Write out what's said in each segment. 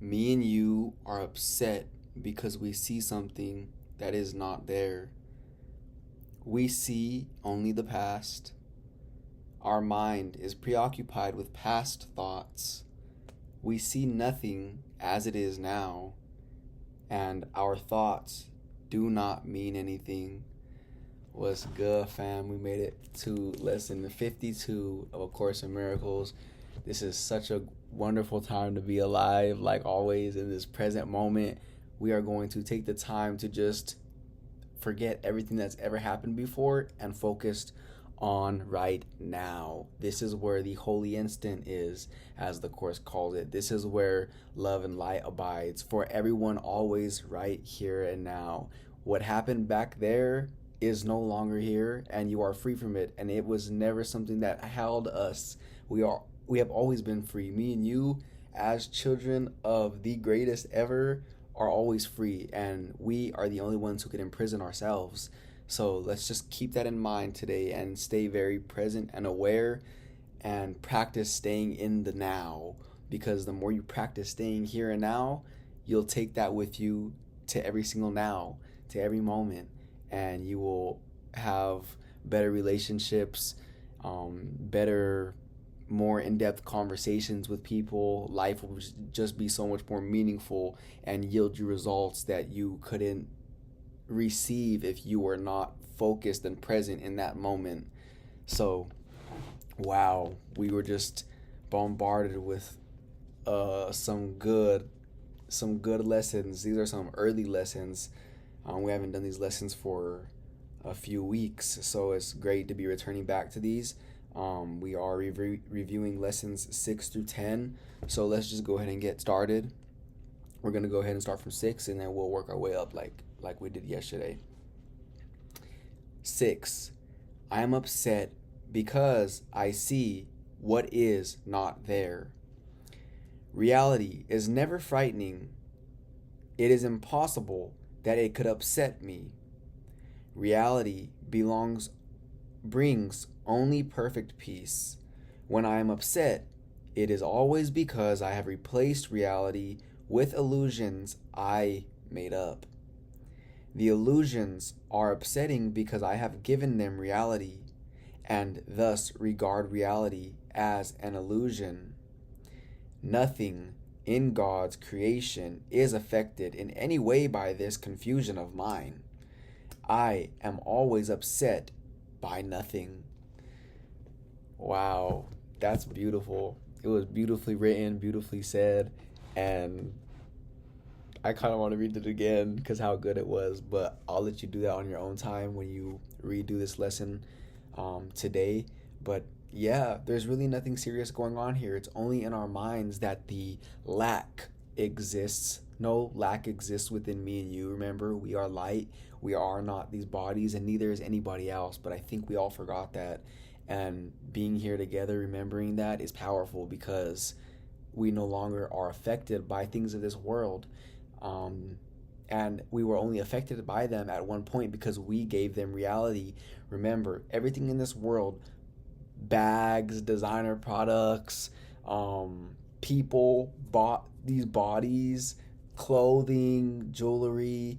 Me and you are upset because we see something that is not there. We see only the past. Our mind is preoccupied with past thoughts. We see nothing as it is now, and our thoughts do not mean anything. What's good, fam? We made it to lesson 52 of A Course in Miracles. This is such a wonderful time to be alive, like always, in this present moment. We are going to take the time to just forget everything that's ever happened before and focused on right now. This is where the holy instant is, as the Course calls it. This is where love and light abides for everyone, always right here and now. What happened back there is no longer here, and you are free from it, and it was never something that held us. We have always been free. Me and you, as children of the greatest ever, are always free, and we are the only ones who can imprison ourselves. So let's just keep that in mind today and stay very present and aware and practice staying in the now, because the more you practice staying here and now, you'll take that with you to every single now, to every moment, and you will have better relationships, better, more in-depth conversations with people. Life will just be so much more meaningful and yield you results that you couldn't receive if you were not focused and present in that moment. So, wow, we were just bombarded with some good lessons. These are some early lessons. We haven't done these lessons for a few weeks, so it's great to be returning back to these. We are reviewing lessons 6 through 10, so let's just go ahead and get started. We're going to go ahead and start from 6, and then we'll work our way up like we did yesterday. 6. I am upset because I see what is not there. Reality is never frightening. It is impossible that it could upset me. Reality brings only perfect peace. When I am upset, it is always because I have replaced reality with illusions I made up. The illusions are upsetting because I have given them reality, and thus regard reality as an illusion. Nothing in God's creation is affected in any way by this confusion of mine. I am always upset by nothing. Wow, that's beautiful. It was beautifully written, beautifully said, and I kind of want to read it again because how good it was, but I'll let you do that on your own time when you redo this lesson today. But yeah, there's really nothing serious going on here. It's only in our minds that the lack exists. No lack exists within me and you. Remember, we are light. We are not these bodies, and neither is anybody else. But I think we all forgot that. And being here together, remembering that, is powerful because we no longer are affected by things of this world. And we were only affected by them at one point because we gave them reality. Remember, everything in this world, bags, designer products, people bought these bodies, clothing, jewelry,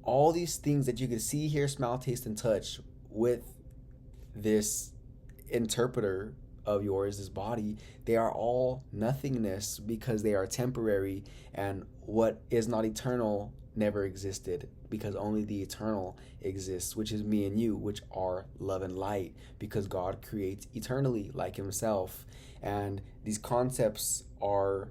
all these things that you can see, hear, smell, taste, and touch with this interpreter of yours, this body, they are all nothingness because they are temporary, and what is not eternal never existed because only the eternal exists, which is me and you, which are love and light, because God creates eternally like himself. And these concepts are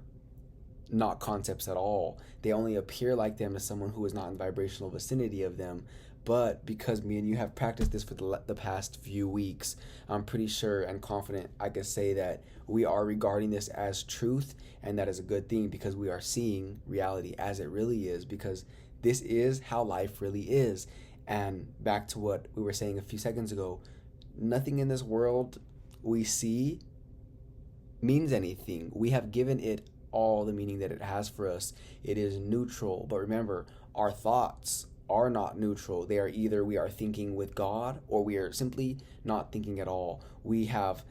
not concepts at all. They only appear like them to someone who is not in vibrational vicinity of them. But because me and you have practiced this for the past few weeks, I'm pretty sure and confident I could say that we are regarding this as truth, and that is a good thing because we are seeing reality as it really is, because this is how life really is. And back to what we were saying a few seconds ago, nothing in this world we see means anything. We have given it all the meaning that it has for us. It is neutral. But remember, our thoughts are not neutral. They are either we are thinking with God or we are simply not thinking at all. We have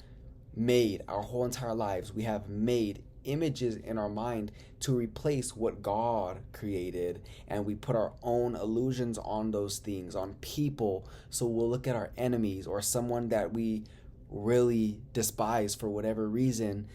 made our whole entire lives, we have made images in our mind to replace what God created, and we put our own illusions on those things, on people. So we'll look at our enemies or someone that we really despise for whatever reason,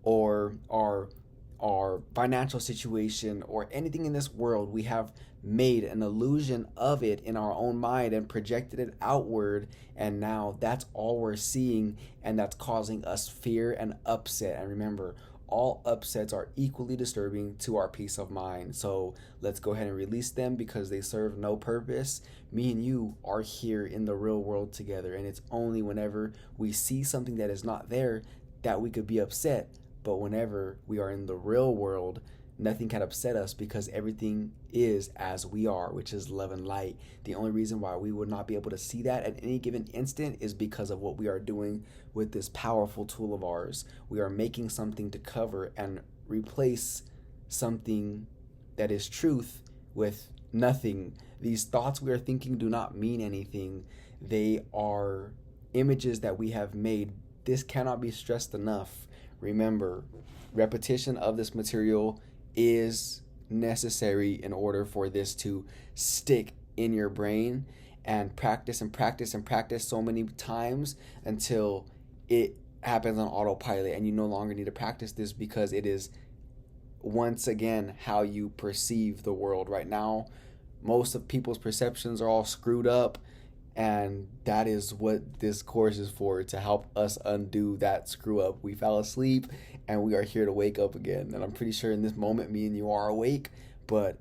or our financial situation, or anything in this world. We have made an illusion of it in our own mind and projected it outward, and now that's all we're seeing, and that's causing us fear and upset. And remember, all upsets are equally disturbing to our peace of mind. So let's go ahead and release them because they serve no purpose. Me and you are here in the real world together, and it's only whenever we see something that is not there that we could be upset. But whenever we are in the real world, nothing can upset us because everything is as we are, which is love and light. The only reason why we would not be able to see that at any given instant is because of what we are doing with this powerful tool of ours. We are making something to cover and replace something that is truth with nothing. These thoughts we are thinking do not mean anything. They are images that we have made. This cannot be stressed enough. Remember, repetition of this material is necessary in order for this to stick in your brain, and practice and practice and practice so many times until it happens on autopilot and you no longer need to practice this, because it is once again how you perceive the world. Right now, most of people's perceptions are all screwed up, and that is what this course is for, to help us undo that screw up. We fell asleep and we are here to wake up again. And I'm pretty sure in this moment, me and you are awake, but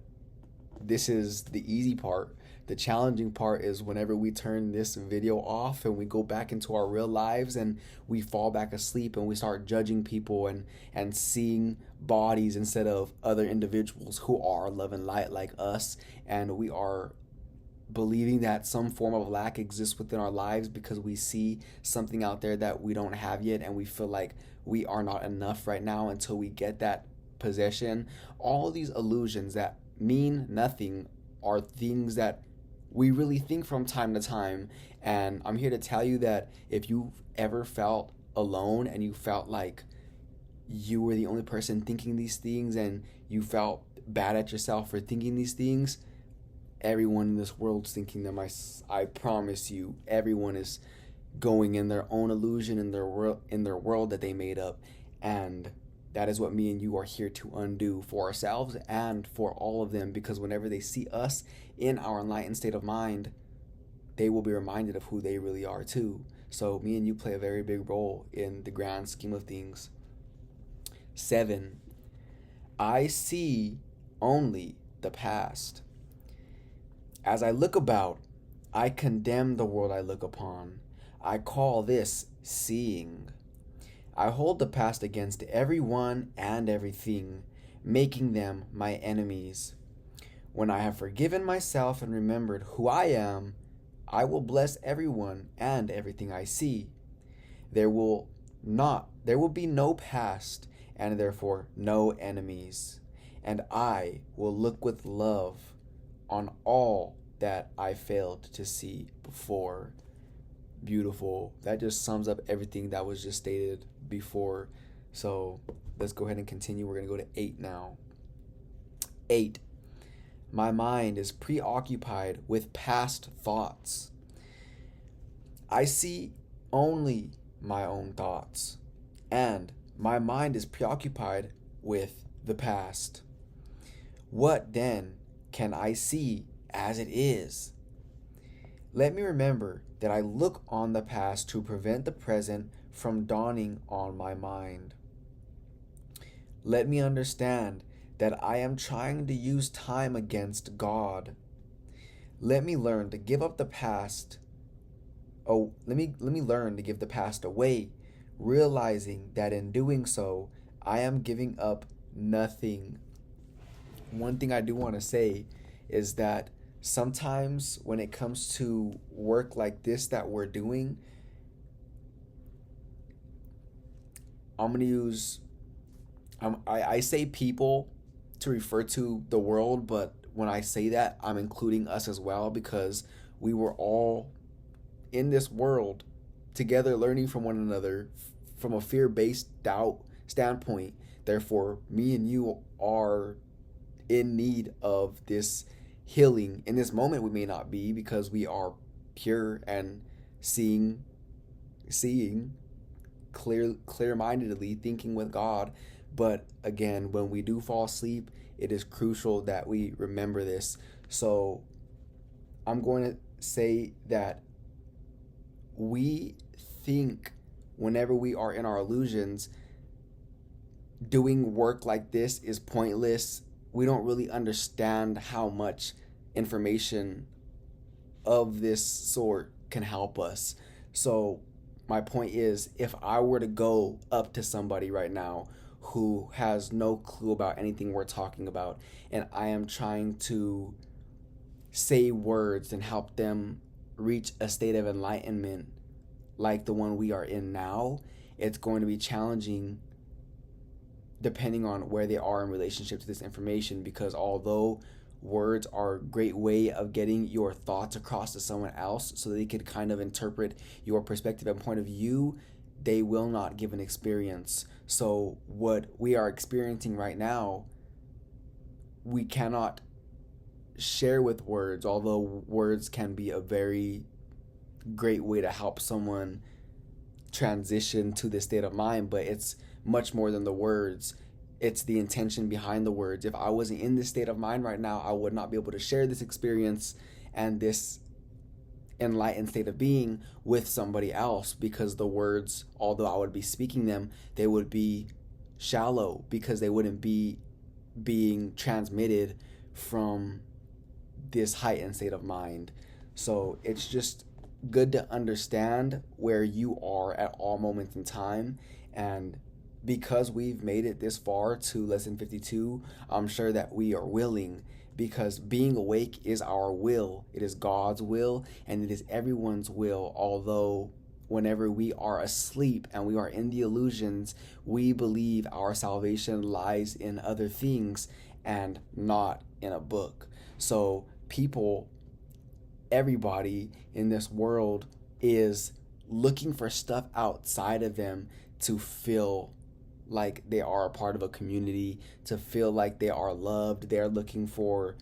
this is the easy part. The challenging part is whenever we turn this video off and we go back into our real lives and we fall back asleep and we start judging people and seeing bodies instead of other individuals who are love and light like us. And we are believing that some form of lack exists within our lives because we see something out there that we don't have yet, and we feel like we are not enough right now until we get that possession. All of these illusions that mean nothing are things that we really think from time to time. And I'm here to tell you that if you've ever felt alone and you felt like you were the only person thinking these things and you felt bad at yourself for thinking these things, everyone in this world's thinking them. I promise you, everyone is going in their own illusion in their world that they made up, and that is what me and you are here to undo for ourselves and for all of them. Because whenever they see us in our enlightened state of mind, they will be reminded of who they really are too. So me and you play a very big role in the grand scheme of things. 7. I see only the past. As I look about, I condemn the world I look upon. I call this seeing. I hold the past against everyone and everything, making them my enemies. When I have forgiven myself and remembered who I am, I will bless everyone and everything I see. There will be no past, and therefore no enemies. And I will look with love on all that I failed to see before. Beautiful. That just sums up everything that was just stated before. So let's go ahead and continue. We're going to go to 8 now. 8. My mind is preoccupied with past thoughts. I see only my own thoughts, and my mind is preoccupied with the past. What then can I see as it is? Let me remember that I look on the past to prevent the present from dawning on my mind. Let me understand that I am trying to use time against God. Let me learn to give up the past. Let me learn to give the past away, realizing that in doing so, I am giving up nothing. One thing I do want to say is that sometimes when it comes to work like this that we're doing, I'm going to use, I say people to refer to the world, but when I say that, I'm including us as well, because we were all in this world together, learning from one another from a fear-based doubt standpoint. Therefore, me and you are in need of this healing. In this moment, we may not be, because we are pure and seeing clear-mindedly, thinking with God. But again, when we do fall asleep, it is crucial that we remember this. So I'm going to say that we think, whenever we are in our illusions, doing work like this is pointless. We don't really understand how much information of this sort can help us. So my point is, if I were to go up to somebody right now who has no clue about anything we're talking about, and I am trying to say words and help them reach a state of enlightenment like the one we are in now, it's going to be challenging depending on where they are in relationship to this information, because although words are a great way of getting your thoughts across to someone else so they could kind of interpret your perspective and point of view, they will not give an experience. So what we are experiencing right now, we cannot share with words, although words can be a very great way to help someone transition to this state of mind, but it's much more than the words. It's the intention behind the words. If I wasn't in this state of mind right now, I would not be able to share this experience and this enlightened state of being with somebody else, because the words, although I would be speaking them, they would be shallow, because they wouldn't be being transmitted from this heightened state of mind. So it's just good to understand where you are at all moments in time. And because we've made it this far to lesson 52, I'm sure that we are willing, because being awake is our will. It is God's will, and it is everyone's will. Although whenever we are asleep and we are in the illusions, we believe our salvation lies in other things and not in a book. So everybody in this world is looking for stuff outside of them to feel like they are a part of a community, to feel like they are loved. They're looking for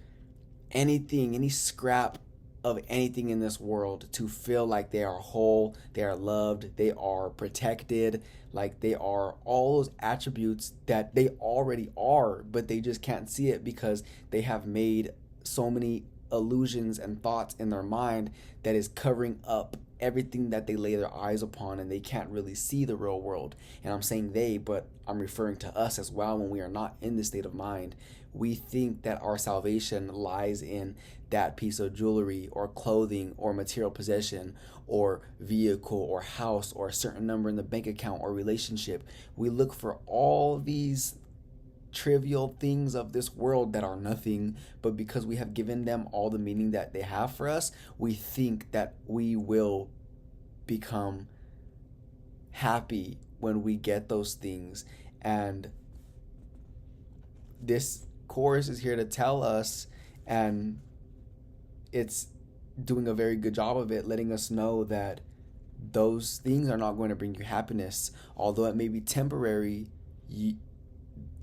anything, any scrap of anything in this world to feel like they are whole, they are loved, they are protected, like they are all those attributes that they already are, but they just can't see it because they have made so many illusions and thoughts in their mind that is covering up everything that they lay their eyes upon, and they can't really see the real world. And I'm saying they, but I'm referring to us as well. When we are not in this state of mind, we think that our salvation lies in that piece of jewelry or clothing or material possession or vehicle or house or a certain number in the bank account or relationship. We look for all these trivial things of this world that are nothing, but because we have given them all the meaning that they have for us, we think that we will become happy when we get those things. And this course is here to tell us, and it's doing a very good job of it, letting us know that those things are not going to bring you happiness. Although it may be temporary,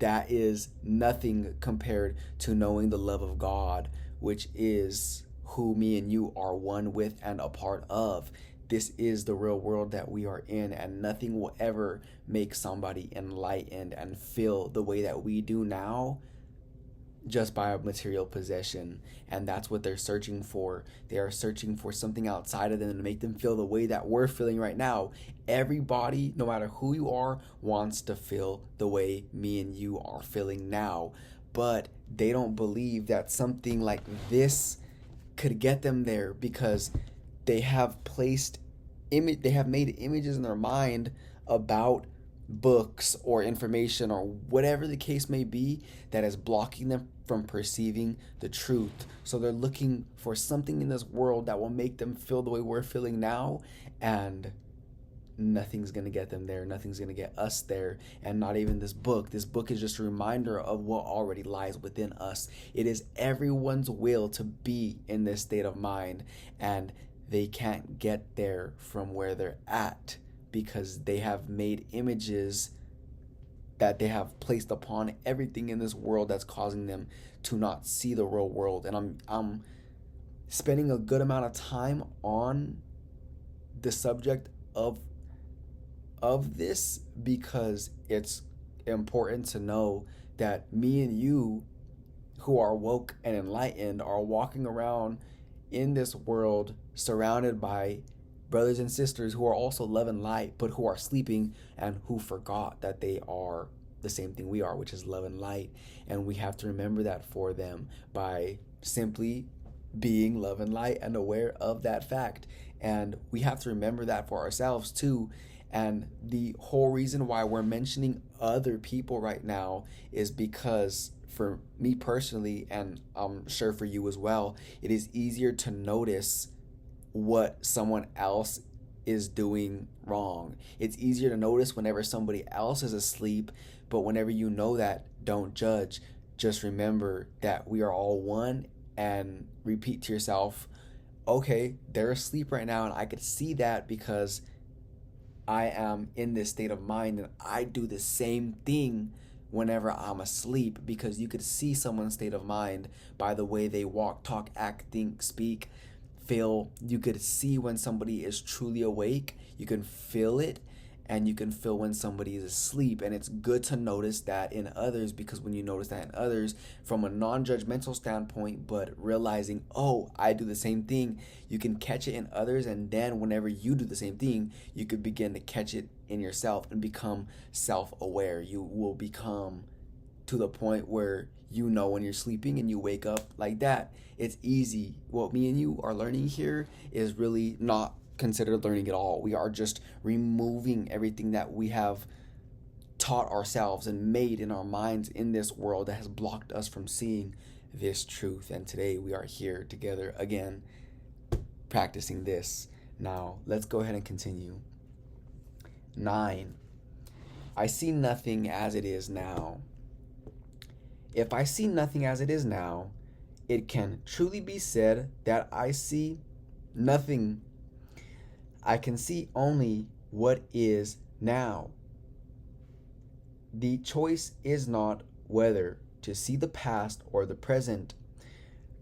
that is nothing compared to knowing the love of God, which is who me and you are one with and a part of. This is the real world that we are in, and nothing will ever make somebody enlightened and feel the way that we do now just by a material possession. And that's what they're searching for. They are searching for something outside of them to make them feel the way that we're feeling right now. Everybody, no matter who you are, wants to feel the way me and you are feeling now, but they don't believe that something like this could get them there, because they have made images in their mind about books or information or whatever the case may be that is blocking them from perceiving the truth. So they're looking for something in this world that will make them feel the way we're feeling now, and nothing's going to get them there. Nothing's going to get us there, and not even this book. This book is just a reminder of what already lies within us. It is everyone's will to be in this state of mind, and they can't get there from where they're at because they have made images that they have placed upon everything in this world that's causing them to not see the real world. And I'm spending a good amount of time on the subject of this because it's important to know that me and you who are woke and enlightened are walking around in this world surrounded by brothers and sisters who are also love and light, but who are sleeping and who forgot that they are the same thing we are, which is love and light. And we have to remember that for them by simply being love and light and aware of that fact. And we have to remember that for ourselves too. And the whole reason why we're mentioning other people right now is because for me personally, and I'm sure for you as well, it is easier to notice what someone else is doing wrong. It's easier to notice whenever somebody else is asleep, but whenever you know that, don't judge. Just remember that we are all one, and repeat to yourself, okay, they're asleep right now, and I could see that because I am in this state of mind, and I do the same thing whenever I'm asleep, because you could see someone's state of mind by the way they walk, talk, act, think, speak, feel. You could see when somebody is truly awake. You can feel it, and you can feel when somebody is asleep. And it's good to notice that in others, because when you notice that in others from a non-judgmental standpoint, but realizing, oh, I do the same thing, you can catch it in others. And then whenever you do the same thing, you could begin to catch it in yourself and become self-aware. You will become to the point where you know when you're sleeping and you wake up like that. It's easy. What me and you are learning here is really not considered learning at all. We are just removing everything that we have taught ourselves and made in our minds in this world that has blocked us from seeing this truth. And today we are here together again, practicing this. Now, let's go ahead and continue. 9. I see nothing as it is now. If I see nothing as it is now, it can truly be said that I see nothing. I can see only what is now. The choice is not whether to see the past or the present.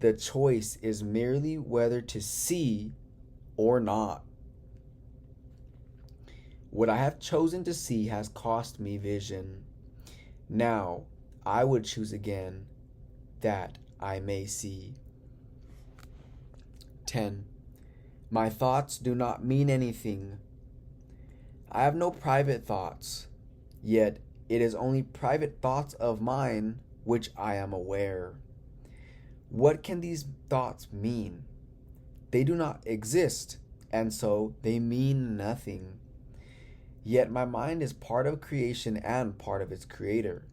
The choice is merely whether to see or not. What I have chosen to see has cost me vision. Now I would choose again that I may see. 10. My thoughts do not mean anything. I have no private thoughts, yet it is only private thoughts of mine which I am aware. What can these thoughts mean? They do not exist, and so they mean nothing. Yet my mind is part of creation and part of its creator.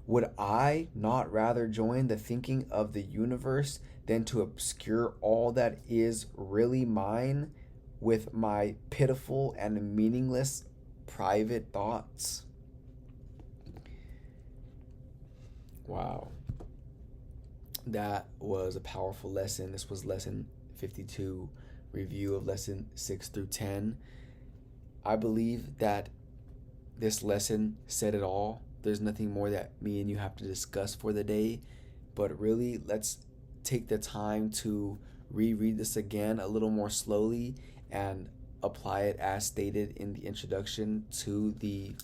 Would I not rather join the thinking of the universe than to obscure all that is really mine with my pitiful and meaningless private thoughts? Wow. That was a powerful lesson. This was lesson 52, review of lesson 6 through 10. I believe that this lesson said it all. There's nothing more that me and you have to discuss for the day, but really let's take the time to reread this again a little more slowly and apply it as stated in the introduction to the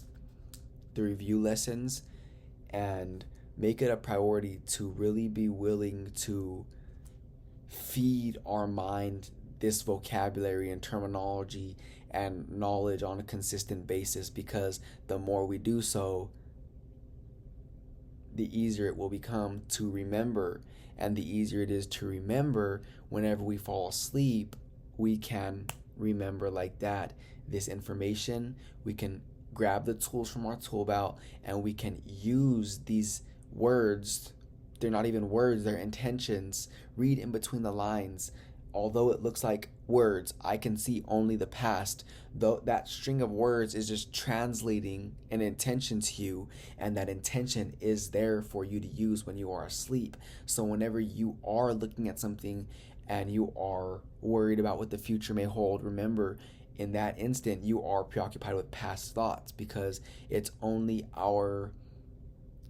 review lessons, and make it a priority to really be willing to feed our mind this vocabulary and terminology and knowledge on a consistent basis, because the more we do so, the easier it will become to remember. And the easier it is to remember, whenever we fall asleep, we can remember like that this information. We can grab the tools from our tool belt and we can use these words. They're not even words, they're intentions. Read in between the lines. Although it looks like words, I can see only the past. Though that string of words is just translating an intention to you, and that intention is there for you to use when you are asleep. So whenever you are looking at something and you are worried about what the future may hold, remember, in that instant, you are preoccupied with past thoughts, because it's only our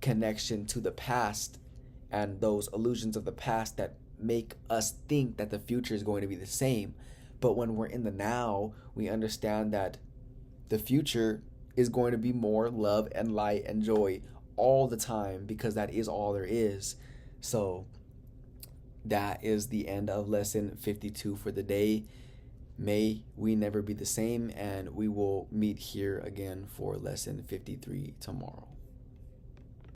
connection to the past and those illusions of the past that make us think that the future is going to be the same. But when we're in the now, we understand that the future is going to be more love and light and joy all the time, because that is all there is. So that is the end of lesson 52 for the day. May we never be the same, and we will meet here again for lesson 53 tomorrow.